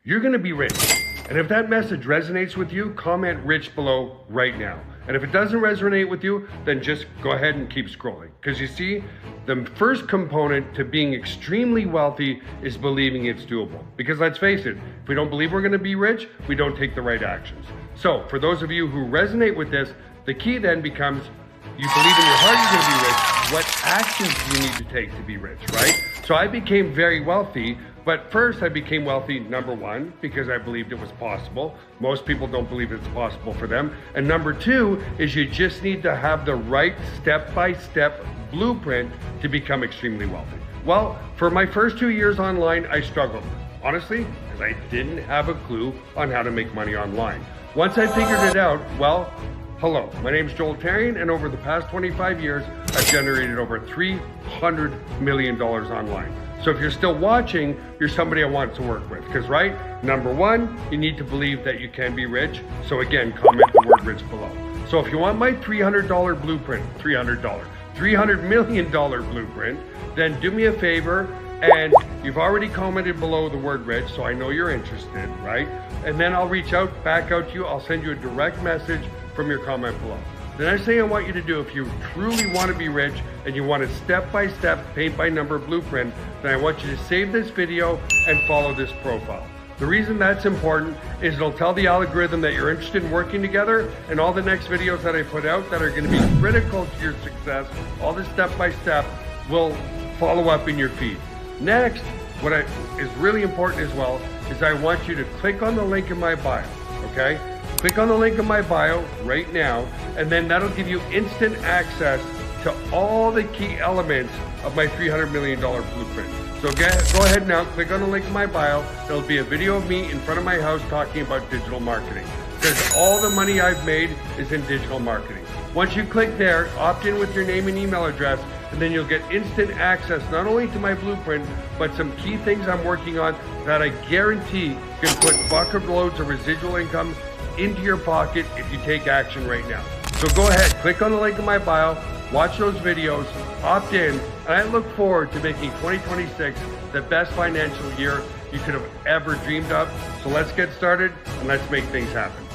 You're gonna be rich. And if that message resonates with you, comment rich below right now. And if it doesn't resonate with you, then just go ahead and keep scrolling. Because you see, the first component to being extremely wealthy is believing it's doable. Because let's face it, if we don't believe we're gonna be rich, we don't take the right actions. So for those of you who resonate with this, the key then becomes, you believe in your heart you're gonna be rich, what actions do you need to take to be rich, right? So I became very wealthy, but first I became wealthy, number one, because I believed it was possible. Most people don't believe it's possible for them. And number two is you just need to have the right step-by-step blueprint to become extremely wealthy. Well, for my first 2 years online, I struggled. Honestly, because I didn't have a clue on how to make money online. Once I figured it out, well, hello, my name's Joel Therrien, and over the past 25 years, I've generated over $300 million online. So if you're still watching, you're somebody I want to work with. Because right, number one, you need to believe that you can be rich. So again, comment the word rich below. So if you want my $300 blueprint, $300 million blueprint, then do me a favor, and you've already commented below the word rich, so I know you're interested, right? And then I'll reach back out to you. I'll send you a direct message from your comment below. The next thing I want you to do, if you truly want to be rich and you want a step-by-step, paint-by-number blueprint, then I want you to save this video and follow this profile. The reason that's important is it'll tell the algorithm that you're interested in working together, and all the next videos that I put out that are going to be critical to your success, all the step-by-step will follow up in your feed. Next, what is really important as well is I want you to click on the link in my bio, okay? Click on the link in my bio right now, and then that'll give you instant access to all the key elements of my $300 million blueprint. So go ahead now, click on the link in my bio. There'll be a video of me in front of my house talking about digital marketing, because all the money I've made is in digital marketing. Once you click there, opt in with your name and email address, and then you'll get instant access not only to my blueprint, but some key things I'm working on that I guarantee can put bucket loads of residual income into your pocket if you take action right now. So go ahead, click on the link in my bio, watch those videos, opt in, and I look forward to making 2026 the best financial year you could have ever dreamed of. So let's get started and let's make things happen.